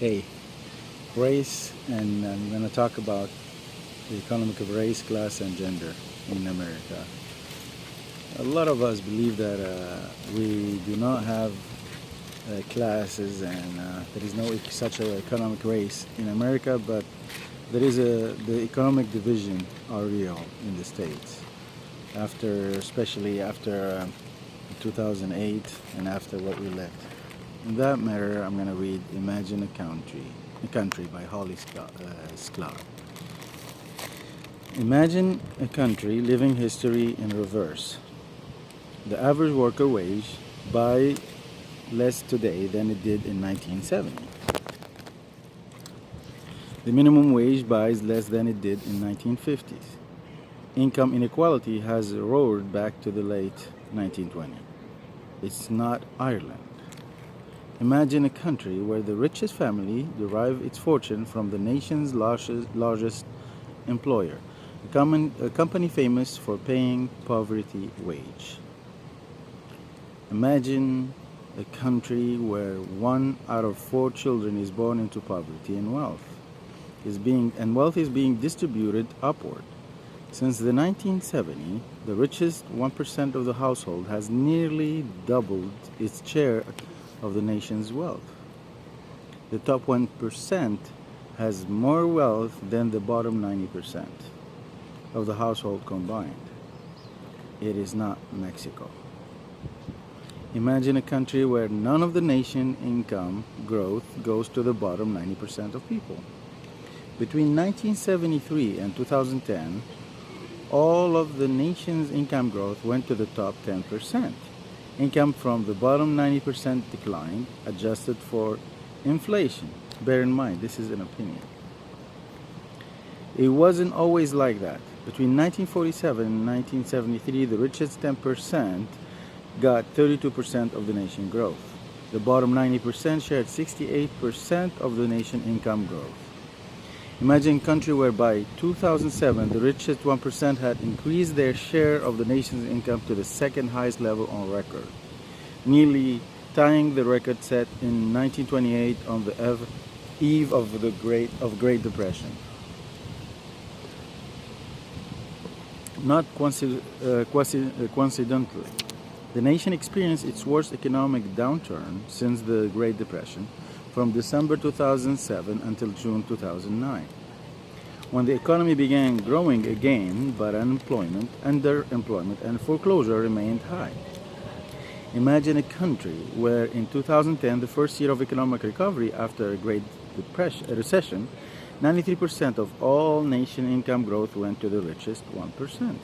Hey, race, and I'm going to talk about the economic of race, class, and gender in America. A lot of us believe that we do not have classes and there is no such an economic race in America, but the economic division are real in the States. Especially after 2008 and after what we left. In that matter, I'm going to read Imagine a Country by Holly Sklar. Imagine a country living history in reverse. The average worker wage buys less today than it did in 1970. The minimum wage buys less than it did in 1950s. Income inequality has roared back to the late 1920s. It's not Ireland. Imagine a country where the richest family derive its fortune from the nation's largest employer, a company famous for paying poverty wage. Imagine a country where 1 out of 4 children is born into poverty and wealth is being distributed upward. Since the 1970s, the richest 1% of the household has nearly doubled its share of the nation's wealth. The top 1% has more wealth than the bottom 90% of the household combined. It is not Mexico. Imagine a country where none of the nation income growth goes to the bottom 90% of people. Between 1973 and 2010, all of the nation's income growth went to the top 10%. Income from the bottom 90% declined, adjusted for inflation. Bear in mind, this is an opinion. It wasn't always like that. Between 1947 and 1973, the richest 10% got 32% of the nation's growth. The bottom 90% shared 68% of the nation's income growth. Imagine a country where by 2007, the richest 1% had increased their share of the nation's income to the second highest level on record, nearly tying the record set in 1928 on the eve of the Great Depression. Not coincidentally, the nation experienced its worst economic downturn since the Great Depression, from December 2007 until June 2009, when the economy began growing again, but unemployment, underemployment, and foreclosure remained high. Imagine a country where in 2010, the first year of economic recovery after a Great Recession, 93% of all nation income growth went to the richest 1%.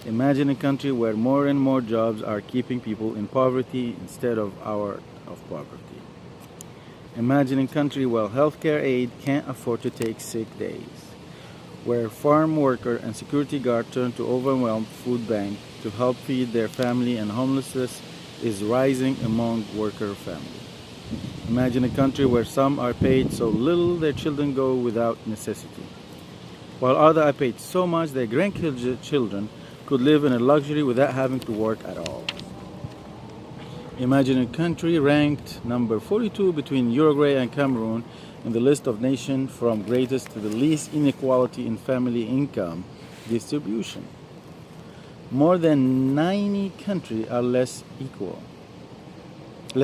Imagine a country where more and more jobs are keeping people in poverty instead of out of poverty. Imagine a country where healthcare aid can't afford to take sick days, where farm worker and security guard turn to overwhelmed food bank to help feed their family, and homelessness is rising among worker families. Imagine a country where some are paid so little their children go without necessity, while others are paid so much their grandchildren could live in a luxury without having to work at all. Imagine a country ranked number 42 between Uruguay and Cameroon in the list of nations from greatest to the least inequality in family income distribution. More than 90 countries are less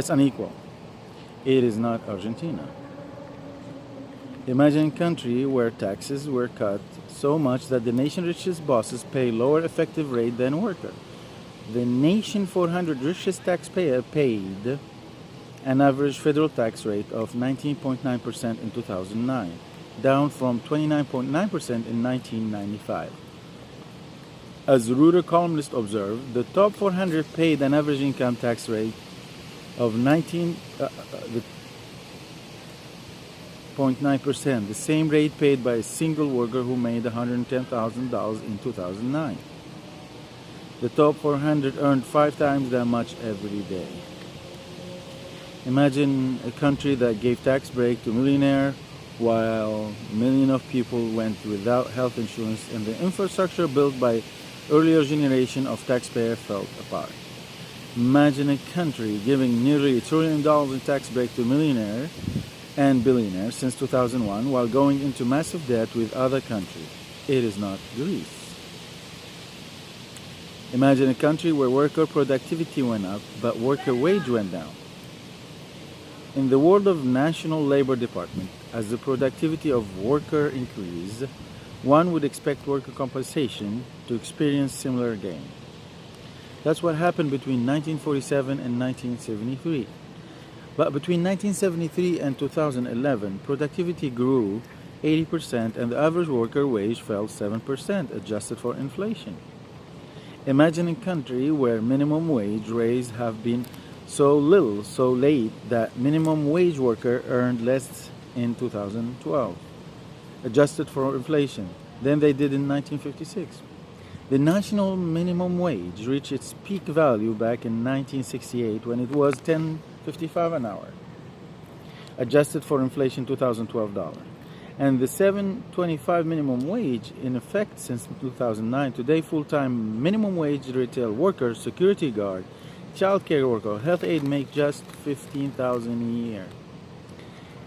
unequal. It is not Argentina. Imagine a country where taxes were cut so much that the nation's richest bosses pay lower effective rate than workers. The nation's 400 richest taxpayers paid an average federal tax rate of 19.9% in 2009, down from 29.9% in 1995. As Reuters columnist observed, the top 400 paid an average income tax rate of 19.9%, the same rate paid by a single worker who made $110,000 in 2009. The top 400 earned 5 times that much every day. Imagine a country that gave tax break to millionaires while millions of people went without health insurance, and the infrastructure built by earlier generation of taxpayers fell apart. Imagine a country giving nearly $1 trillion in tax break to millionaires and billionaires since 2001 while going into massive debt with other countries. It is not Greece. Imagine a country where worker productivity went up, but worker wage went down. In the world of National Labor Department, as the productivity of worker increased, one would expect worker compensation to experience similar gain. That's what happened between 1947 and 1973. But between 1973 and 2011, productivity grew 80% and the average worker wage fell 7%, adjusted for inflation. Imagine a country where minimum wage raises have been so little, so late, that minimum wage worker earned less in 2012, adjusted for inflation, than they did in 1956. The national minimum wage reached its peak value back in 1968 when it was $10.55 an hour, adjusted for inflation $2012. And the $7.25 minimum wage in effect since 2009, today full-time minimum wage retail workers, security guard, child care worker, health aide make just $15,000 a year.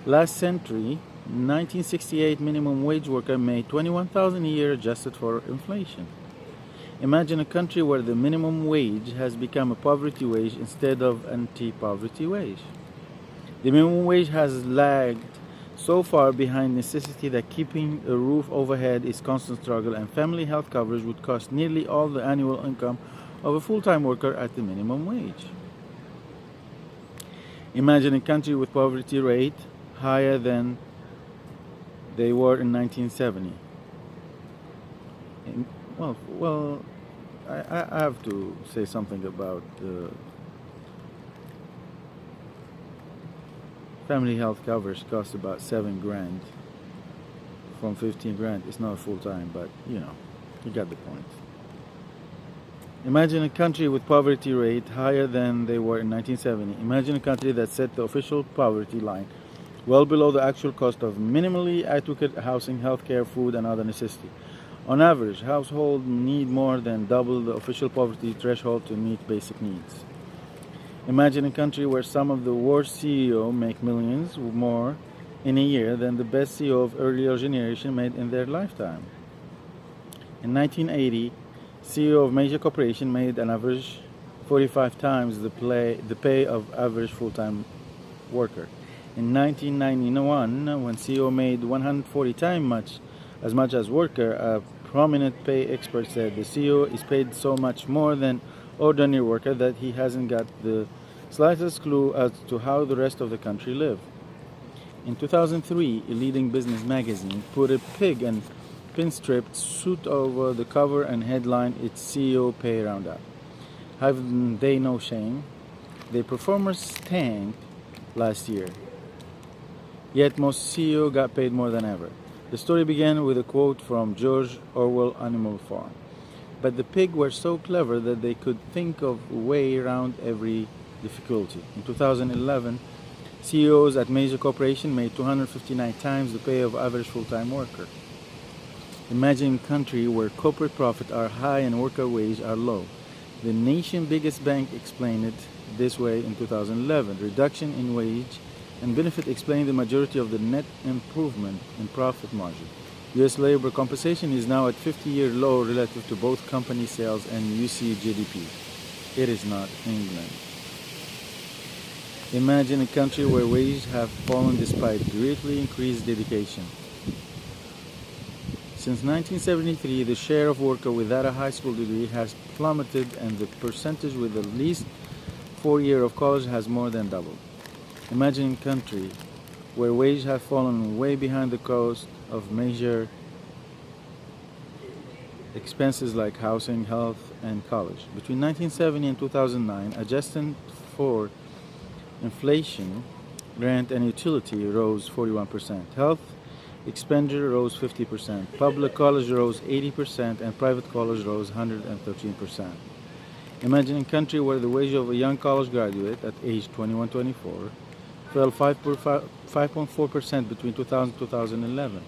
Last century, 1968 minimum wage worker made $21,000 a year adjusted for inflation. Imagine a country where the minimum wage has become a poverty wage instead of anti-poverty wage. The minimum wage has lagged so far behind necessity that keeping a roof overhead is constant struggle, and family health coverage would cost nearly all the annual income of a full-time worker at the minimum wage. Imagine a country with poverty rate higher than they were in 1970. I have to say something about family health coverage costs about $7,000 from $15,000. It's not full-time, but you got the point. Imagine a country with poverty rate higher than they were in 1970. Imagine a country that set the official poverty line well below the actual cost of minimally adequate housing, healthcare, food, and other necessities. On average, households need more than double the official poverty threshold to meet basic needs. Imagine a country where some of the worst CEOs make millions more in a year than the best CEO of earlier generation made in their lifetime. In 1980, CEO of major corporation made an average 45 times the pay of average full-time worker. In 1991, when CEO made 140 times as much as worker, a prominent pay expert said the CEO is paid so much more than ordinary worker that he hasn't got the slightest clue as to how the rest of the country live. In 2003, a leading business magazine put a pig and pinstriped suit over the cover and headline its CEO pay roundup. Have they no shame? Their performance tanked last year. Yet most CEO got paid more than ever. The story began with a quote from George Orwell Animal Farm. But the pig were so clever that they could think of a way around every difficulty. In 2011, CEOs at major corporations made 259 times the pay of average full-time worker. Imagine a country where corporate profits are high and worker wages are low. The nation's biggest bank explained it this way in 2011. Reduction in wage and benefit explain the majority of the net improvement in profit margin. U.S. labor compensation is now at 50-year low relative to both company sales and UC GDP. It is not England. Imagine a country where wages have fallen despite greatly increased dedication. Since 1973, the share of workers without a high school degree has plummeted, and the percentage with at least 4 years of college has more than doubled. Imagine a country where wages have fallen way behind the cost of major expenses like housing, health, and college. Between 1970 and 2009, adjusting for inflation, rent and utility rose 41%. Health expenditure rose 50%. Public college rose 80%, and private college rose 113%. Imagine a country where the wage of a young college graduate at age 21-24 fell 5.4% between 2000 and 2011.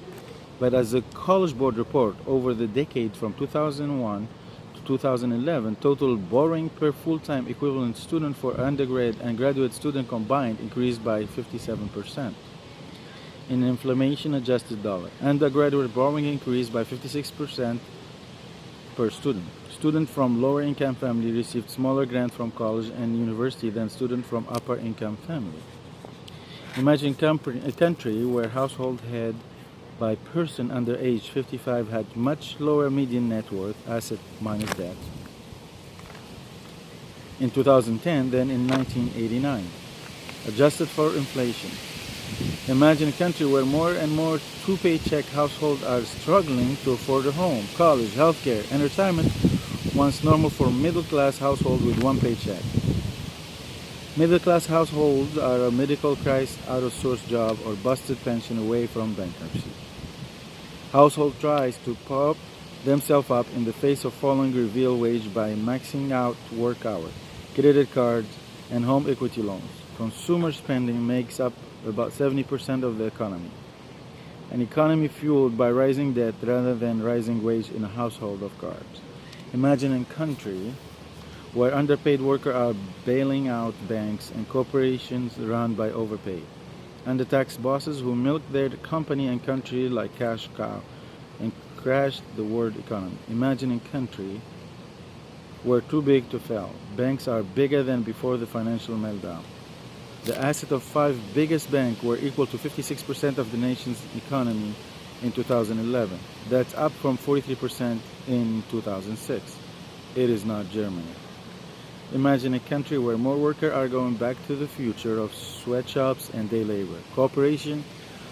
But as the College Board report, over the decade from 2001 to 2011, total borrowing per full-time equivalent student for undergrad and graduate student combined increased by 57%. in inflation-adjusted dollar. Undergraduate borrowing increased by 56% per student. Students from lower-income family received smaller grant from college and university than students from upper-income family. Imagine a country where household head by person under age 55 had much lower median net worth, asset minus debt, in 2010 than in 1989, adjusted for inflation. Imagine a country where more and more two-paycheck households are struggling to afford a home, college, healthcare, and retirement, once normal for middle-class households with one paycheck. Middle-class households are a medical crisis, out-of-source job, or busted pension away from bankruptcy. Household tries to pop themselves up in the face of falling real wage by maxing out work hours, credit cards, and home equity loans. Consumer spending makes up about 70% of the economy. An economy fueled by rising debt rather than rising wage in a household of cards. Imagine a country where underpaid workers are bailing out banks and corporations run by overpaid, undertaxed bosses who milk their company and country like cash cow and crash the world economy. Imagine a country where too big to fail. Banks are bigger than before the financial meltdown. The assets of 5 biggest banks were equal to 56% of the nation's economy in 2011. That's up from 43% in 2006. It is not Germany. Imagine a country where more workers are going back to the future of sweatshops and day labor. Corporations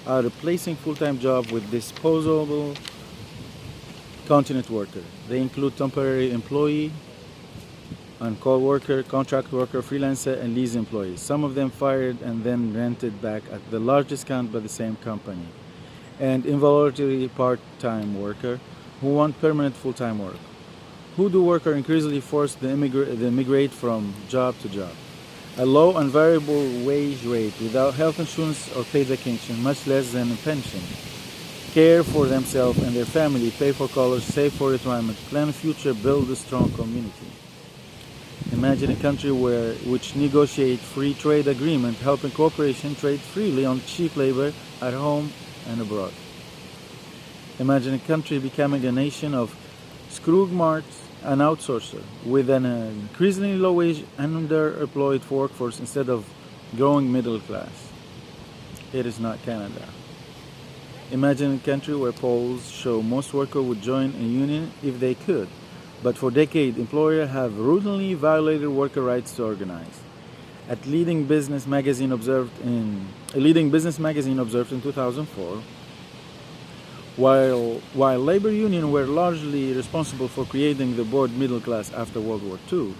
are replacing full-time jobs with disposable continent workers. They include temporary employee, on-call worker, contract worker, freelancer, and lease employees. Some of them fired and then rented back at the largest count by the same company. And involuntary part-time worker who want permanent full-time work. Who do workers increasingly forced to immigrate from job to job? A low and variable wage rate without health insurance or paid vacation, much less than a pension. Care for themselves and their family, pay for college, save for retirement, plan a future, build a strong community. Imagine a country which negotiate free trade agreement, helping corporations trade freely on cheap labor at home and abroad. Imagine a country becoming a nation of screwmarts and outsourcer with an increasingly low wage and underemployed workforce instead of growing middle class. It is not Canada. Imagine a country where polls show most workers would join a union if they could, but for decades employers have routinely violated worker rights to organize. A leading business magazine observed in 2004, while labor unions were largely responsible for creating the bored middle class after World War II,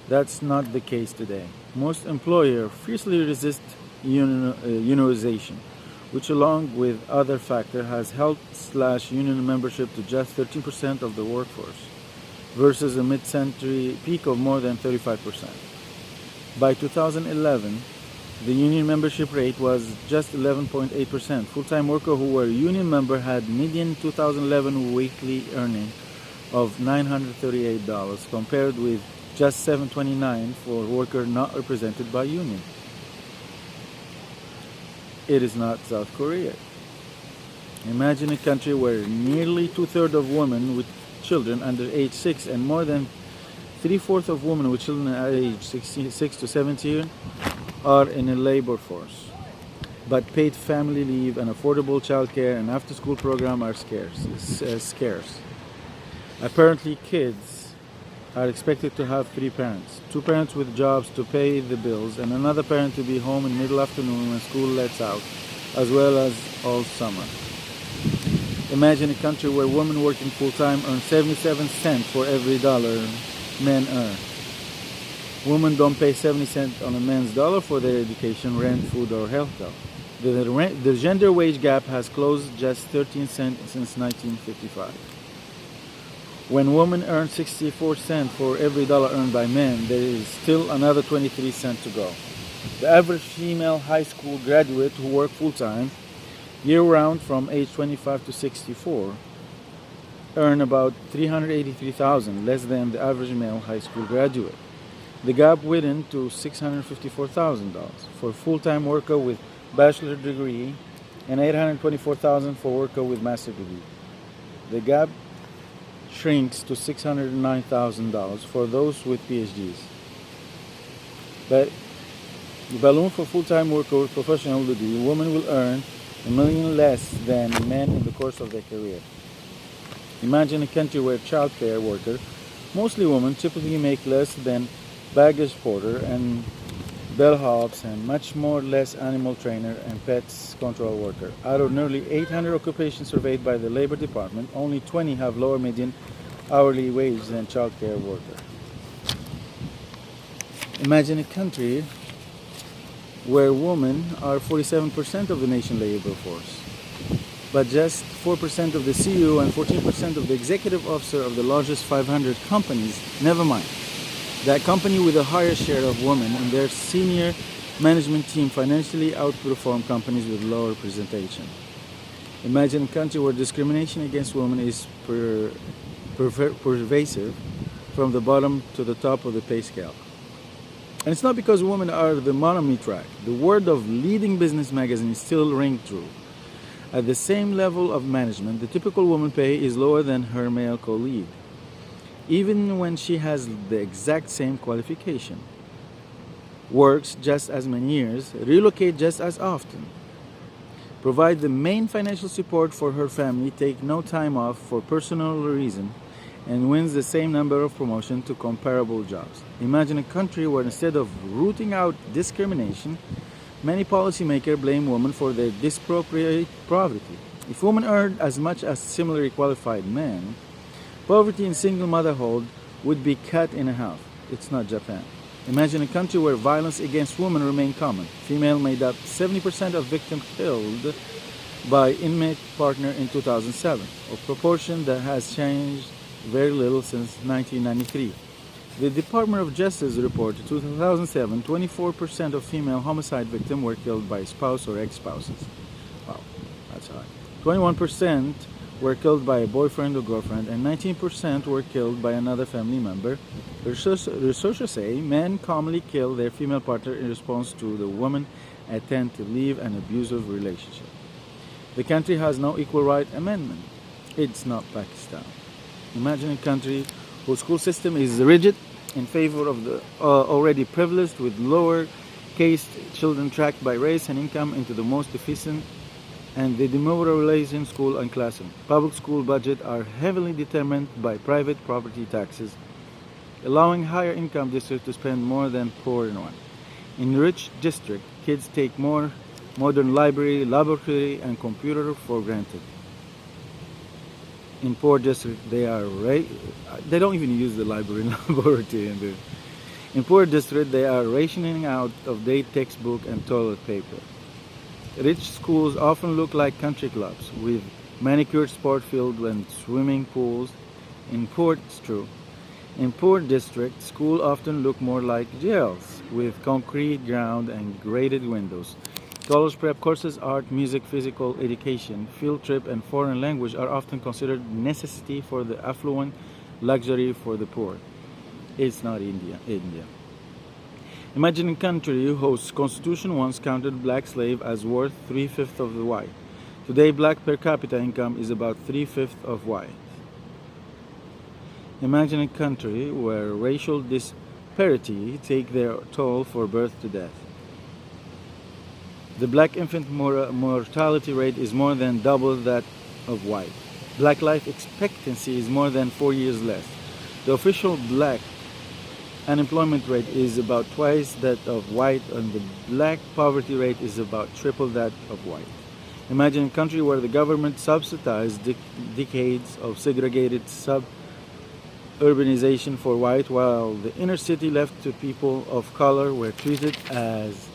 that's not the case today. Most employers fiercely resist unionization, which along with other factors has helped union membership to just 13% of the workforce, versus a mid-century peak of more than 35%. By 2011, the union membership rate was just 11.8%. Full-time workers who were union members had median 2011 weekly earning of $938 compared with just $729 for workers not represented by union. It is not South Korea. Imagine a country where nearly 2/3 of women with children under age 6 and more than 3/4 of women with children at age 6 to 17 are in a labor force. But paid family leave and affordable childcare and after-school program are scarce. Apparently, kids are expected to have 3 parents. 2 parents with jobs to pay the bills and another parent to be home in middle afternoon when school lets out, as well as all summer. Imagine a country where women working full-time earn 77 cents for every dollar men earn. Women don't pay 70 cents on a man's dollar for their education, rent, food, or health bill. The gender wage gap has closed just 13 cents since 1955. When women earn 64 cents for every dollar earned by men, there is still another 23 cents to go. The average female high school graduate who work full-time, year-round from age 25 to 64, earn about $383,000, less than the average male high school graduate. The gap widened to $654,000 for a full-time worker with bachelor degree and 824,000 for worker with master degree. The gap shrinks to $609,000 for those with PhDs. But the balloon for full-time worker with professional degree, women will earn $1 million less than men in the course of their career. Imagine a country where childcare workers, mostly women, typically make less than baggage porter and bellhops and much more less animal trainer and pets control worker. Out of nearly 800 occupations surveyed by the Labor Department, only 20 have lower median hourly wage than childcare worker. Imagine a country where women are 47% of the nation's labor force, but just 4% of the CEO and 14% of the executive officer of the largest 500 companies. Never mind, that company with a higher share of women in their senior management team financially outperform companies with lower representation. Imagine a country where discrimination against women is pervasive from the bottom to the top of the pay scale. And it's not because women are the money track. The word of leading business magazine still ring true. At the same level of management, the typical woman pay is lower than her male colleague, even when she has the exact same qualification, works just as many years, relocate just as often, provide the main financial support for her family, take no time off for personal reason, and wins the same number of promotions to comparable jobs. Imagine a country where instead of rooting out discrimination, many policymakers blame women for their disproportionate poverty. If women earned as much as similarly qualified men, poverty in single motherhood would be cut in half. It's not Japan. Imagine a country where violence against women remained common. Female made up 70% of victims killed by inmate partner in 2007, a proportion that has changed very little since 1993. The Department of Justice reported in 2007, 24% of female homicide victims were killed by spouse or ex-spouses. Wow, that's high. 21% were killed by a boyfriend or girlfriend, and 19% were killed by another family member. Researchers say men commonly kill their female partner in response to the woman attempt to leave an abusive relationship. The country has no equal right amendment. It's not Pakistan. Imagine a country whose school system is rigid in favor of the already privileged, with lower caste children tracked by race and income into the most efficient, and the demoralizing school and classroom. Public school budgets are heavily determined by private property taxes, allowing higher income districts to spend more than poor one. In rich districts, kids take more modern library, laboratory, and computer for granted. In poor districts, they don't even use the library and laboratory. In poor districts, they are rationing out of date textbook and toilet paper. Rich schools often look like country clubs with manicured sport fields and swimming pools. It's true. In poor districts, schools often look more like jails with concrete ground and grated windows. College prep courses, art, music, physical education, field trip, and foreign language are often considered necessity for the affluent, luxury for the poor. It's not India. Imagine a country whose constitution once counted black slave as worth 3/5 of the white. Today, black per capita income is about 3/5 of white. Imagine a country where racial disparity take their toll for birth to death. The black infant mortality rate is more than double that of white. Black life expectancy is more than 4 years less. The official black unemployment rate is about twice that of white, and the black poverty rate is about triple that of white. Imagine a country where the government subsidized decades of segregated suburbanization for white, while the inner city left to people of color were treated as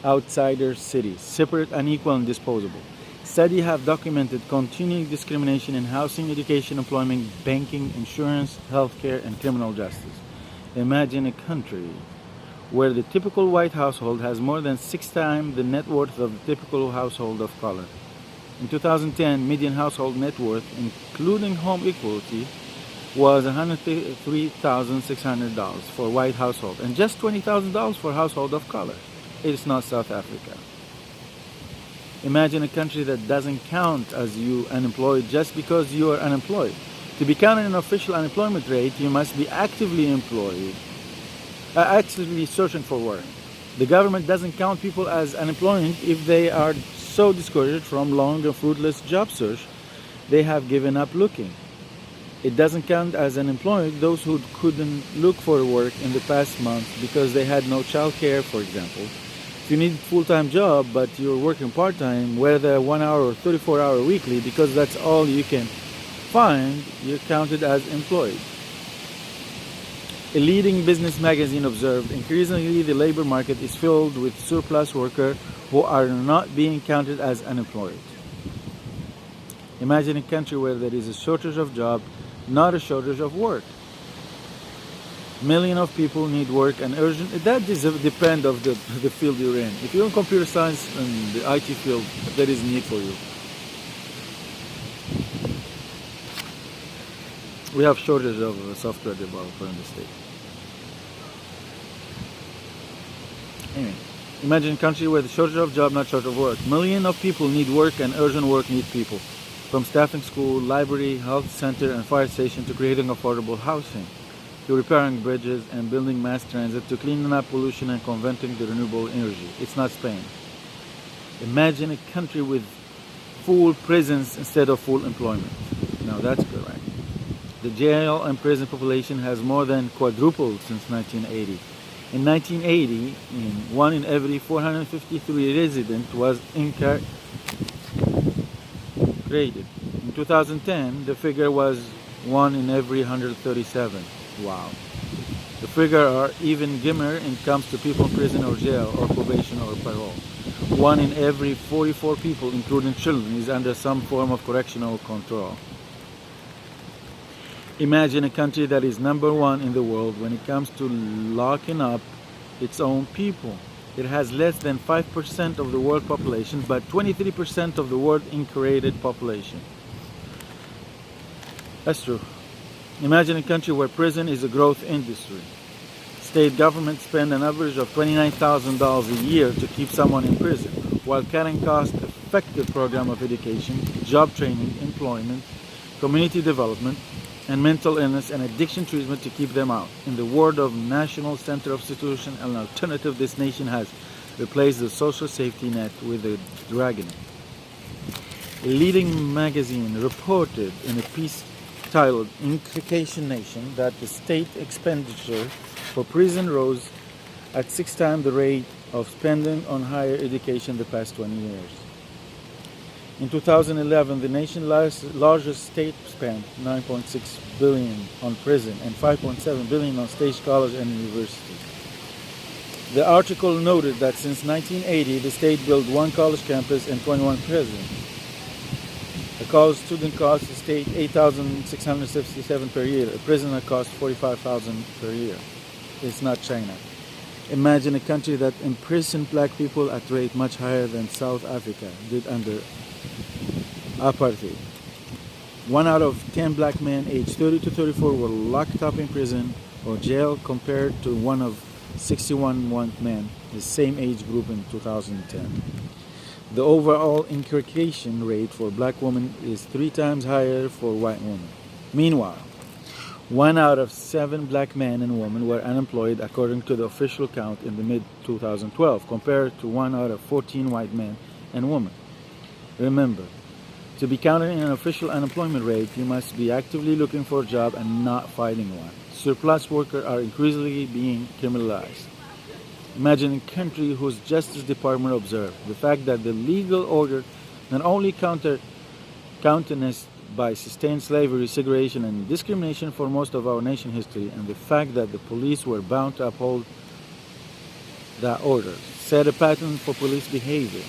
outsider cities, separate, unequal, and disposable. Studies have documented continuing discrimination in housing, education, employment, banking, insurance, healthcare, and criminal justice. Imagine a country where the typical white household has more than 6 times the net worth of the typical household of color. In 2010, median household net worth, including home equity, was $103,600 for white household and just $20,000 for household of color. It is not South Africa. Imagine a country that doesn't count as you unemployed just because you are unemployed. To be counted in an official unemployment rate, you must be actively employed, actively searching for work. The government doesn't count people as unemployed if they are so discouraged from long and fruitless job search they have given up looking. It doesn't count as unemployed those who couldn't look for work in the past month because they had no child care, for example. If you need a full-time job but you're working part-time, whether 1 hour or 34-hour weekly, because that's all you can find, you're counted as employed. A leading business magazine observed, increasingly the labor market is filled with surplus workers who are not being counted as unemployed. Imagine a country where there is a shortage of jobs, not a shortage of work. Millions of people need work and urgent. That depends on the field you're in. If you're in computer science and the IT field, there is need for you. We have shortage of software developer in the state. Anyway, imagine a country where the shortage of job, not shortage of work. Millions of people need work and urgent work need people. From staffing school, library, health center, and fire station to creating affordable housing, to repairing bridges and building mass transit, to cleaning up pollution and converting to renewable energy. It's not Spain. Imagine a country with full prisons instead of full employment. Now that's correct. The jail and prison population has more than quadrupled since 1980. In 1980, 1 in every 453 residents was incarcerated. In 2010, the figure was 1 in every 137. Wow. The figures are even grimmer when it comes to people in prison or jail or probation or parole. 1 in every 44 people, including children, is under some form of correctional control. Imagine a country that is number 1 in the world when it comes to locking up its own people. It has less than 5% of the world population, but 23% of the world incarcerated population. That's true. Imagine a country where prison is a growth industry. State governments spend an average of $29,000 a year to keep someone in prison, while cutting cost-effective program of education, job training, employment, community development, and mental illness and addiction treatment to keep them out. In the word of National Center of Institution, an alternative, this nation has replaced the social safety net with a dragnet. A leading magazine reported in a piece titled Implication Nation that the state expenditure for prison rose at 6 times the rate of spending on higher education the past 20 years. In 2011, the nation's largest state spent $9.6 billion on prison and $5.7 billion on state college and university. The article noted that since 1980, the state built 1 college campus and 21 prisons. A college student costs the state $8,667 per year. A prisoner costs $45,000 per year. It's not China. Imagine a country that imprisoned black people at a rate much higher than South Africa did under apartheid. 1 out of 10 black men aged 30 to 34 were locked up in prison or jail, compared to 1 of 61 white men, the same age group in 2010. The overall incarceration rate for black women is 3 times higher for white women. Meanwhile, 1 out of 7 black men and women were unemployed according to the official count in the mid-2012, compared to 1 out of 14 white men and women. Remember, to be counted in an official unemployment rate, you must be actively looking for a job and not finding one. Surplus workers are increasingly being criminalized. Imagine a country whose Justice Department observed the fact that the legal order not only countenanced by sustained slavery, segregation, and discrimination for most of our nation history, and the fact that the police were bound to uphold that order, set a pattern for police behavior,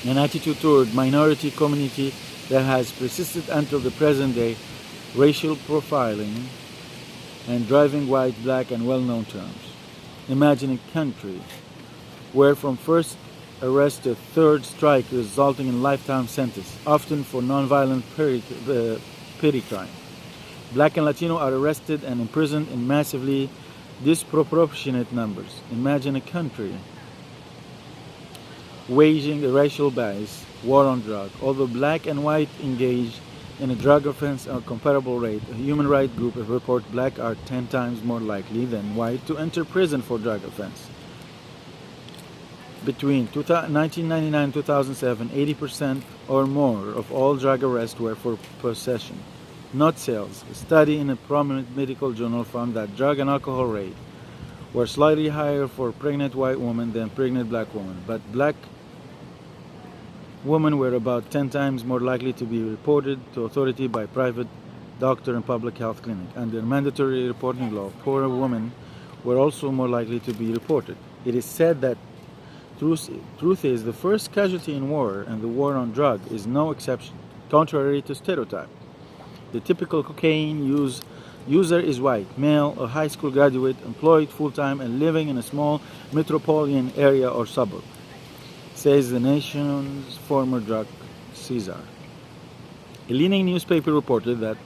an attitude toward minority community that has persisted until the present day, racial profiling, and driving white, black, and well-known terms. Imagine a country where from first arrest to third strike resulting in lifetime sentence, often for nonviolent petty crime. Black and Latino are arrested and imprisoned in massively disproportionate numbers. Imagine a country waging a racial bias war on drug. Although black and white engage in a drug offense at a comparable rate, a human rights group report black are 10 times more likely than white to enter prison for drug offense. Between 1999 and 2007, 80% or more of all drug arrests were for possession, not sales. A study in a prominent medical journal found that drug and alcohol rates were slightly higher for pregnant white women than pregnant black women, but black women were about 10 times more likely to be reported to authority by private doctor and public health clinic. Under mandatory reporting law, poorer women were also more likely to be reported. It is said that truth is the first casualty in war, and the war on drug is no exception, contrary to stereotype. The typical cocaine user is white, male, a high school graduate, employed full-time and living in a small metropolitan area or suburb, says the nation's former drug Caesar. A leading newspaper reported that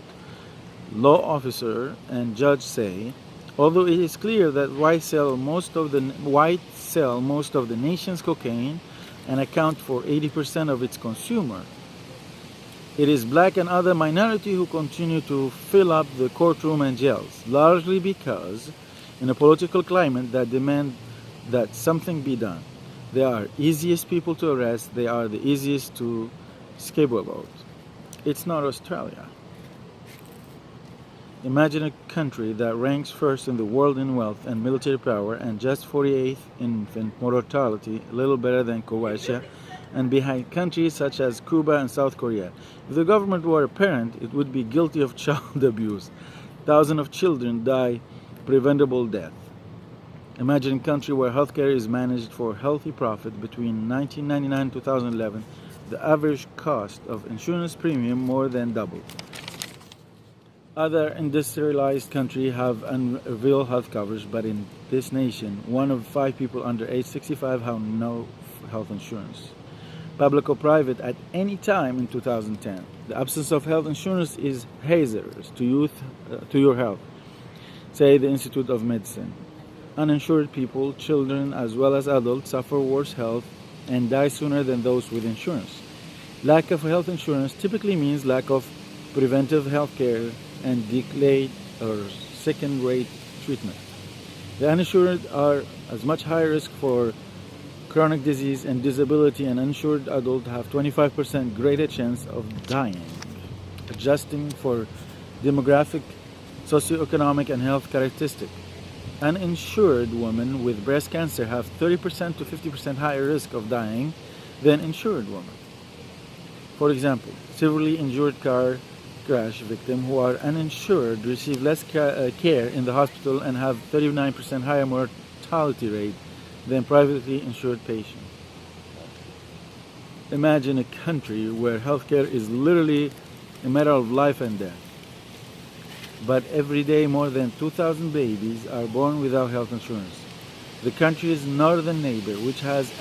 law officer and judge say, although it is clear that whites sell most of the nation's cocaine and account for 80% of its consumer, it is black and other minority who continue to fill up the courtroom and jails, largely because in a political climate that demand that something be done. They are easiest people to arrest, they are the easiest to scapegoat. It's not Australia. Imagine a country that ranks first in the world in wealth and military power and just 48th in infant mortality, a little better than Croatia, and behind countries such as Cuba and South Korea. If the government were a parent, it would be guilty of child abuse. Thousands of children die preventable death. Imagine a country where healthcare is managed for healthy profit. Between 1999 and 2011, the average cost of insurance premium more than doubled. Other industrialized countries have unreal health coverage, but in this nation, 1 of 5 people under age 65 have no health insurance, public or private, at any time in 2010. The absence of health insurance is hazardous to your health, say the Institute of Medicine. Uninsured people, children as well as adults, suffer worse health and die sooner than those with insurance. Lack of health insurance typically means lack of preventive health care and delayed or second-rate treatment. The uninsured are as much higher risk for chronic disease and disability, and uninsured adults have 25% greater chance of dying. Adjusting for demographic, socioeconomic, and health characteristics, uninsured women with breast cancer have 30% to 50% higher risk of dying than insured women. For example, severely injured car crash victims who are uninsured receive less care in the hospital and have 39% higher mortality rate than privately insured patients. Imagine a country where healthcare is literally a matter of life and death. But every day more than 2,000 babies are born without health insurance. The country's northern neighbor, which has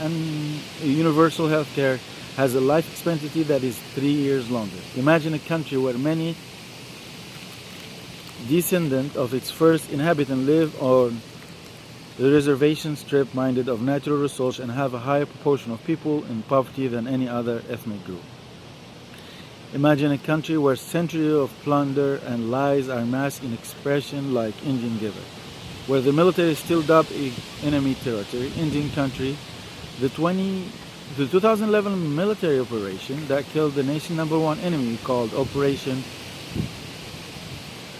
universal health care, has a life expectancy that is 3 years longer. Imagine a country where many descendants of its first inhabitants live on the reservation strip minded of natural resources and have a higher proportion of people in poverty than any other ethnic group. Imagine a country where centuries of plunder and lies are masked in expression like Indian Giver, where the military is still dubbed enemy territory, Indian country. The 2011 military operation that killed the nation's #1 enemy, called Operation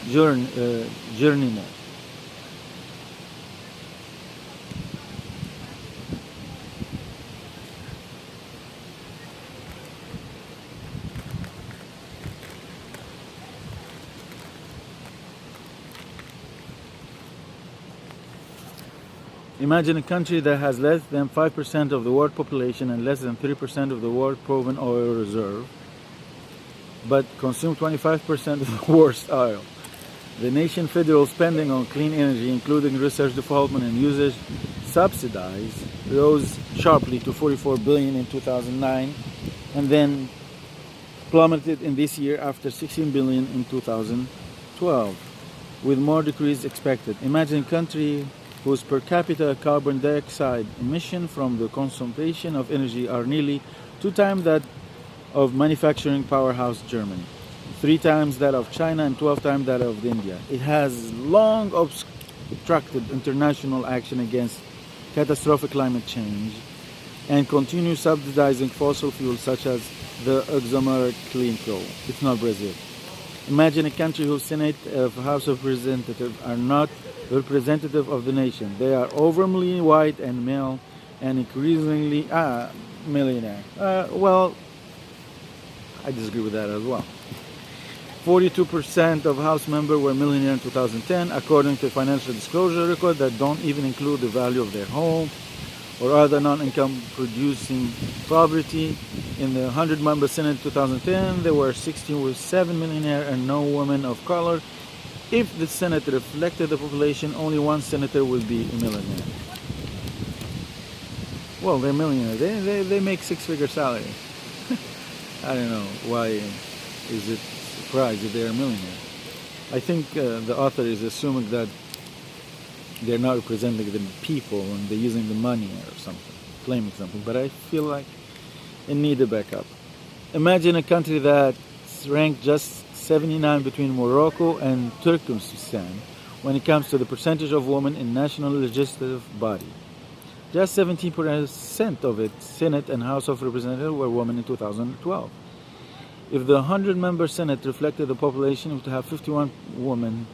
Journeyman. Imagine a country that has less than 5% of the world population and less than 3% of the world proven oil reserve, but consumes 25% of the world's oil. The nation's federal spending on clean energy, including research development and usage subsidies, rose sharply to $44 billion in 2009 and then plummeted in this year after $16 billion in 2012, with more decrease expected. Imagine a country whose per capita carbon dioxide emission from the consumption of energy are nearly 2 times that of manufacturing powerhouse Germany, 3 times that of China, and 12 times that of India. It has long obstructed international action against catastrophic climate change and continues subsidizing fossil fuels such as the oxymoric clean coal. It's not Brazil. Imagine a country whose Senate of House of Representatives are not representative of the nation. They are overwhelmingly white and male and increasingly millionaire. Well, I disagree with that as well. 42% of House members were millionaires in 2010, according to a financial disclosure record that don't even include the value of their home or other non-income producing property. In the 100-member Senate in 2010, there were 67 millionaires and no women of color. If the Senate reflected the population, only one senator would be a millionaire. Well, they're millionaires. They make six-figure salary. I don't know why is it surprised that they're a millionaire. I think the author is assuming that they're not representing the people and they're using the money or something, claiming something. But I feel like it needs a backup. Imagine a country that's ranked just 79 between Morocco and Turkmenistan when it comes to the percentage of women in national legislative body. Just 17% of its Senate and House of Representatives were women in 2012. If the 100-member Senate reflected the population, it would have 51 women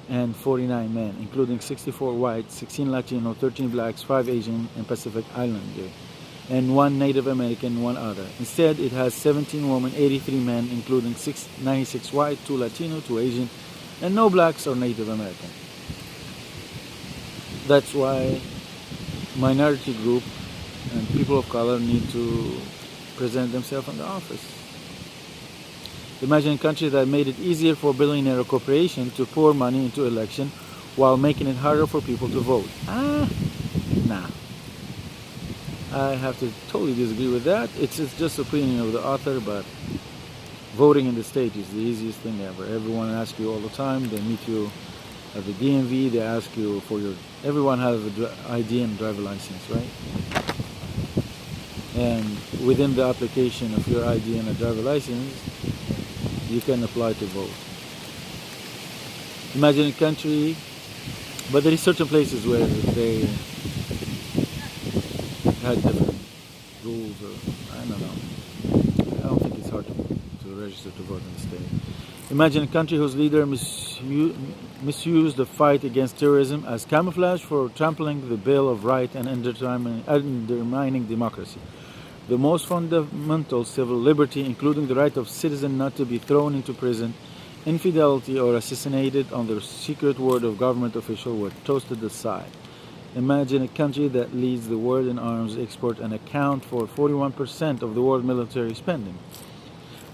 and 49 men, including 64 white, 16 Latino, 13 blacks, 5 Asian and Pacific Islander, and 1 Native American, 1 other. Instead, it has 17 women, 83 men, including 96 white, 2 Latino, 2 Asian, and no blacks or Native American. That's why minority group and people of color need to present themselves in the office. Imagine a country that made it easier for billionaire corporations to pour money into election while making it harder for people to vote. Nah. I have to totally disagree with that. It's just opinion of the author, but voting in the state is the easiest thing ever. Everyone asks you all the time. They meet you at the DMV. They ask you for your... Everyone has an ID and driver license, right? And within the application of your ID and a driver license, you can apply to vote. Imagine a country, but there are certain places where they had different rules, or I don't know. I don't think it's hard to register to vote in the state. Imagine a country whose leader misused the fight against terrorism as camouflage for trampling the Bill of Rights and undermining democracy. The most fundamental civil liberty, including the right of citizens not to be thrown into prison, infidelity, or assassinated on the secret word of government official, were toasted aside. Imagine a country that leads the world in arms export and account for 41% of the world military spending.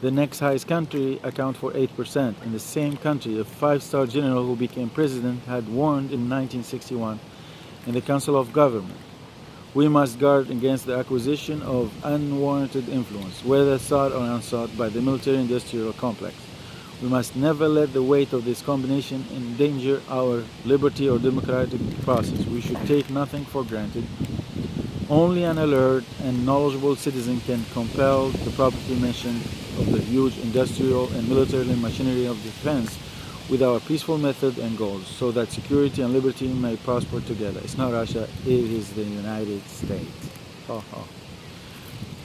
The next highest country account for 8%. In the same country, a 5-star general who became president had warned in 1961 in the Council of Government. We must guard against the acquisition of unwarranted influence, whether sought or unsought, by the military-industrial complex. We must never let the weight of this combination endanger our liberty or democratic process. We should take nothing for granted. Only an alert and knowledgeable citizen can compel the property mission of the huge industrial and military machinery of defense with our peaceful method and goals, so that security and liberty may prosper together. It's not Russia, it is the United States.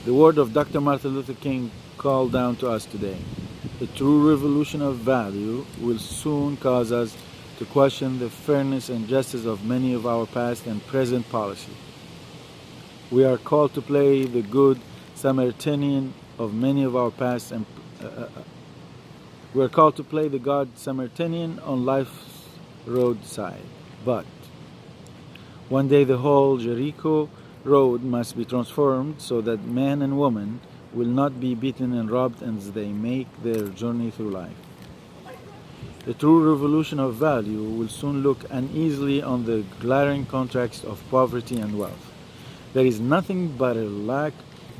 The word of Dr. Martin Luther King called down to us today. A true revolution of value will soon cause us to question the fairness and justice of many of our past and present policy. We are called to play the good Samaritan of many of our past and we are called to play the God Samaritan on life's roadside. But one day the whole Jericho road must be transformed so that man and woman will not be beaten and robbed as they make their journey through life. The true revolution of value will soon look uneasily on the glaring contrast of poverty and wealth. There is nothing but a lack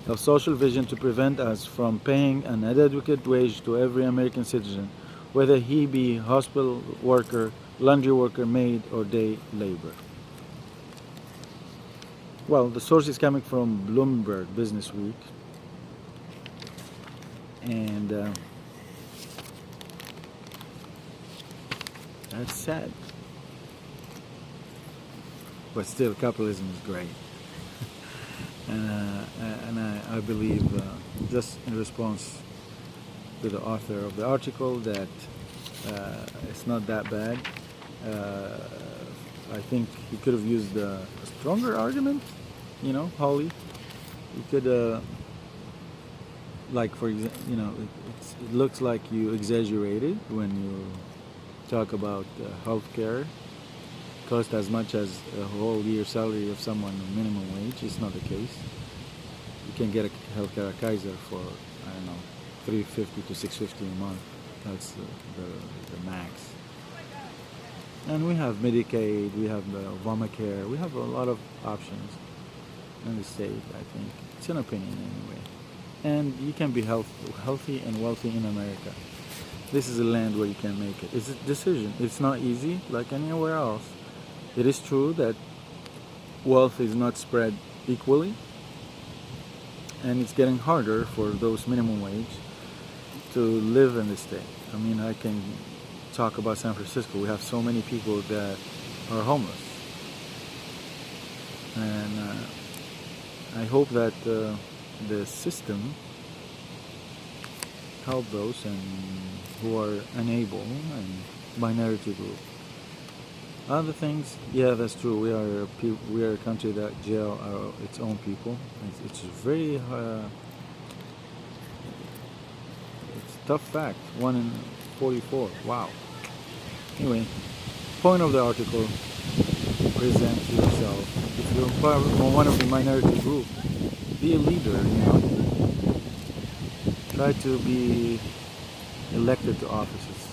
of social vision to prevent us from paying an adequate wage to every American citizen, whether he be hospital worker, laundry worker, maid, or day laborer. Well, the source is coming from Bloomberg Business Week, and that's sad. But still, capitalism is great. And I believe, just in response to the author of the article, that it's not that bad. I think he could have used a stronger argument, Holly. You could, like, for example, it looks like you exaggerated when you talk about healthcare cost as much as a whole year salary of someone on minimum wage. It's not the case. You can get a healthcare Kaiser for, I don't know, $350 to $650 a month. That's the max. And we have Medicaid, we have Obamacare, we have a lot of options in the state, I think. It's an opinion anyway. And you can be healthy and wealthy in America. This is a land where you can make it. It's a decision. It's not easy like anywhere else. It is true that wealth is not spread equally, and it's getting harder for those minimum wage to live in the state. I mean, I can talk about San Francisco. We have so many people that are homeless, and I hope that the system help those and who are unable and minority group. Other things, yeah, that's true. We are a country that jail its own people. It's very it's a tough fact. 1 in 44. Wow. Anyway, point of the article: present yourself. If you're one of the minority group, be a leader. Try to be elected to offices.